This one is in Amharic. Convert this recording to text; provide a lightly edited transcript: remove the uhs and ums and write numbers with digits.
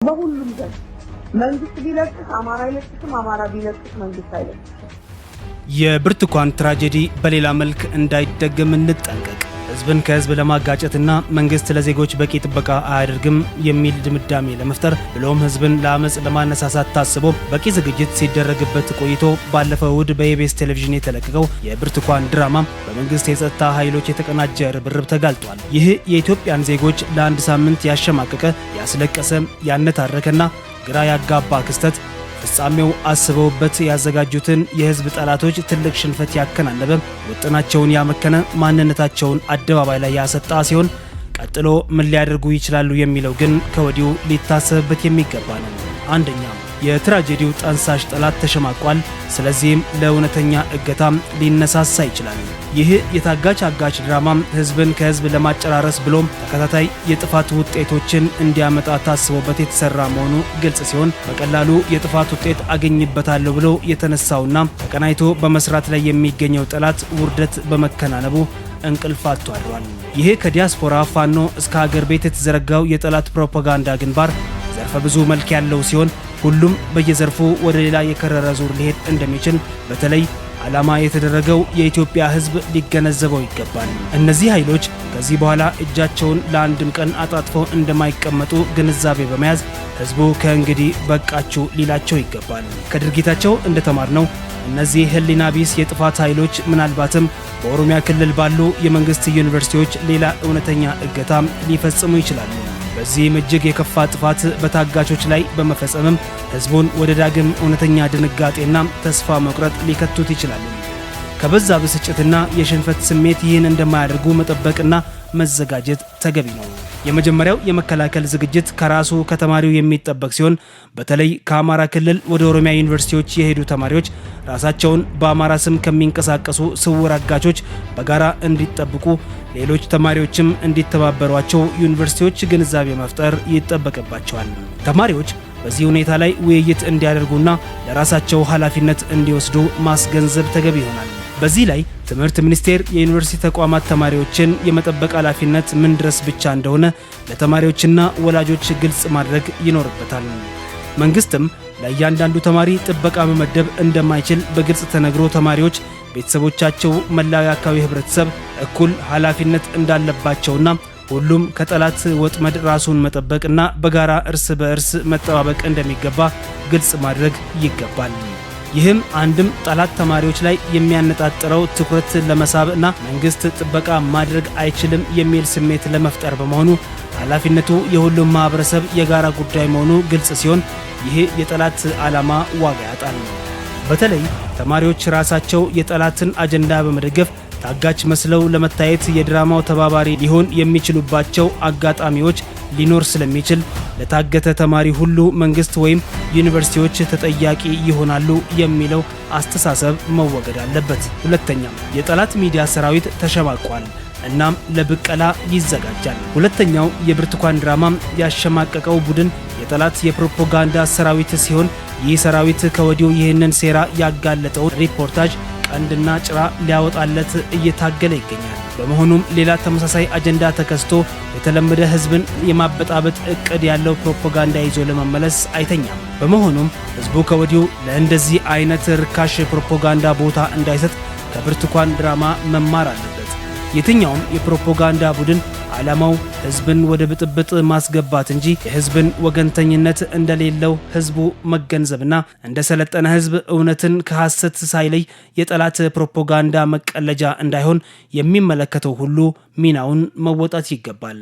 በሁሉም ዘንድ መንግስት ቢለቅስ አማራ ይለቅስም አማራ ቢለቅስ መንግስት አይለቅስም። የብርቱካን ትራጀዲ በሌላ መልክ እንዳይደገም እንጠንቀቅ። ህዝብን ከህዝብ ለማጋጨትና መንግስት ለዜጎች በቂ ጥበቃ አያደርግም የሚል ድምዳሜ ለመፍጠር ብሎም ህዝብን ለአመጽ ለማነሳሳት ታስቦ በቂ ዝግጅት ሲደረግበት ቆይቶ ባለፈው እሁድ በኢቢኤስ ቴሌቪዥን የተለቀቀው የብርቱካን ድራማ በመንግስት የጸጥታ ኃይሎች የተቀናጀ ርብርብ ተጋልጧል። ይህ የኢትዮጵያን ዜጎች ለአንድ ሳምንት ያሸማቀቀ፣ ያስለቀሰ፣ ያነታረከና ግራ ያጋባ ክስተት ፍጻሜው አስበውበት ያዘጋጁትን የህዝብ ጠላቶች ትልቅ ሽንፈት ያከናነበ፣ ውጥናቸውን ያመከነ፣ ማንነታቸውን አደባባይ ላይ ያሰጣ ሲሆን ቀጥሎ ምን ሊያደርጉ ይችላሉ የሚለው ግን ከወዲሁ ሊታሰብበት የሚገባ ነው። አንደኛ፣ የትራጀዲው ጠንሳሽ ጠላት ተሸማቋል። ስለዚህም ለእውነተኛ እገታም ሊነሳሳ ይችላል። ይህ የታጋች አጋች ድራማ ህዝብን ከህዝብ ለማጨራረስ ብሎም ተከታታይ የጥፋት ውጤቶችን እንዲያመጣ ታስቦበት የተሰራ መሆኑ ግልጽ ሲሆን በቀላሉ የጥፋት ውጤት አገኝበታለሁ ብሎ የተነሳውና ተቀናይቶ በመስራት ላይ የሚገኘው ጠላት ውርደት በመከናነቡ እንቅልፍ አጥቷል። ይህ ከዲያስፖራ ፋኖ እስከ ሀገር ቤት የተዘረጋው የጠላት ፕሮፓጋንዳ ግንባር ዘርፈ ብዙ መልክ ያለው ሲሆን ሁሉም በየዘርፉ ወደ ሌላ የከረረ ዙር ሊሄድ እንደሚችል በተለይ ዓላማ የተደረገው የኢትዮጵያ ህዝብ ሊገነዘበው ይገባል። እነዚህ ኃይሎች ከዚህ በኋላ እጃቸውን ለአንድም ቀን አጣጥፈው እንደማይቀመጡ ግንዛቤ በመያዝ ህዝቡ ከእንግዲህ በቃችሁ ሊላቸው ይገባል። ከድርጊታቸው እንደተማርነው እነዚህ ህሊና ቢስ የጥፋት ኃይሎች ምናልባትም በኦሮሚያ ክልል ባሉ የመንግስት ዩኒቨርሲቲዎች ሌላ እውነተኛ እገታ ሊፈጽሙ ይችላሉ። በዚህም እጅግ የከፋ ጥፋት በታጋቾች ላይ በመፈጸምም ህዝቡን ወደ ዳግም እውነተኛ ድንጋጤና ተስፋ መቁረጥ ሊከቱት ይችላሉ። ከበዛ ብስጭትና የሽንፈት ስሜት ይህን እንደማያደርጉ መጠበቅና መዘጋጀት ተገቢ ነው። የመጀመሪያው የመከላከል ዝግጅት ከራሱ ከተማሪው የሚጠበቅ ሲሆን በተለይ ከአማራ ክልል ወደ ኦሮሚያ ዩኒቨርሲቲዎች የሄዱ ተማሪዎች ራሳቸውን በአማራ ስም ከሚንቀሳቀሱ ስውር አጋቾች በጋራ እንዲጠብቁ፣ ሌሎች ተማሪዎችም እንዲተባበሯቸው ዩኒቨርሲቲዎች ግንዛቤ መፍጠር ይጠበቅባቸዋል። ተማሪዎች በዚህ ሁኔታ ላይ ውይይት እንዲያደርጉና ለራሳቸው ኃላፊነት እንዲወስዱ ማስገንዘብ ተገቢ ይሆናል። በዚህ ላይ ትምህርት ሚኒስቴር የዩኒቨርሲቲ ተቋማት ተማሪዎችን የመጠበቅ ኃላፊነት ምን ድረስ ብቻ እንደሆነ ለተማሪዎችና ወላጆች ግልጽ ማድረግ ይኖርበታል። መንግስትም ለእያንዳንዱ ተማሪ ጥበቃ መመደብ እንደማይችል በግልጽ ተነግሮ ተማሪዎች፣ ቤተሰቦቻቸው፣ መላው የአካባቢ ህብረተሰብ እኩል ኃላፊነት እንዳለባቸውና ሁሉም ከጠላት ወጥመድ ራሱን መጠበቅና በጋራ እርስ በእርስ መጠባበቅ እንደሚገባ ግልጽ ማድረግ ይገባል። ይህም አንድም ጠላት ተማሪዎች ላይ የሚያነጣጥረው ትኩረት ለመሳብና መንግስት ጥበቃ ማድረግ አይችልም የሚል ስሜት ለመፍጠር በመሆኑ ኃላፊነቱ የሁሉም ማህበረሰብ የጋራ ጉዳይ መሆኑ ግልጽ ሲሆን ይህ የጠላት ዓላማ ዋጋ ያጣል። በተለይ ተማሪዎች ራሳቸው የጠላትን አጀንዳ በመደገፍ ታጋች መስለው ለመታየት የድራማው ተባባሪ ሊሆን የሚችሉባቸው አጋጣሚዎች ሊኖር ስለሚችል ለታገተ ተማሪ ሁሉ መንግስት ወይም ዩኒቨርሲቲዎች ተጠያቂ ይሆናሉ የሚለው አስተሳሰብ መወገድ አለበት። ሁለተኛም የጠላት ሚዲያ ሰራዊት ተሸማቋል፣ እናም ለብቀላ ይዘጋጃል። ሁለተኛው የብርቱካን ድራማ ያሸማቀቀው ቡድን የጠላት የፕሮፓጋንዳ ሰራዊት ሲሆን ይህ ሰራዊት ከወዲሁ ይህንን ሴራ ያጋለጠውን ሪፖርታጅ ቀንድና ጭራ ሊያወጣለት እየታገለ ይገኛል። በመሆኑም ሌላ ተመሳሳይ አጀንዳ ተከስቶ የተለመደ ህዝብን የማበጣበጥ እቅድ ያለው ፕሮፓጋንዳ ይዞ ለመመለስ አይተኛም። በመሆኑም ህዝቡ ከወዲሁ ለእንደዚህ አይነት ርካሽ ፕሮፓጋንዳ ቦታ እንዳይሰጥ ከብርቱካን ድራማ መማር አለበት። የትኛውም የፕሮፓጋንዳ ቡድን ዓላማው ህዝብን ወደ ብጥብጥ ማስገባት እንጂ የህዝብን ወገንተኝነት እንደሌለው ህዝቡ መገንዘብና እንደ ሰለጠነ ህዝብ እውነትን ከሐሰት ሳይለይ የጠላት ፕሮፓጋንዳ መቀለጃ እንዳይሆን የሚመለከተው ሁሉ ሚናውን መወጣት ይገባል።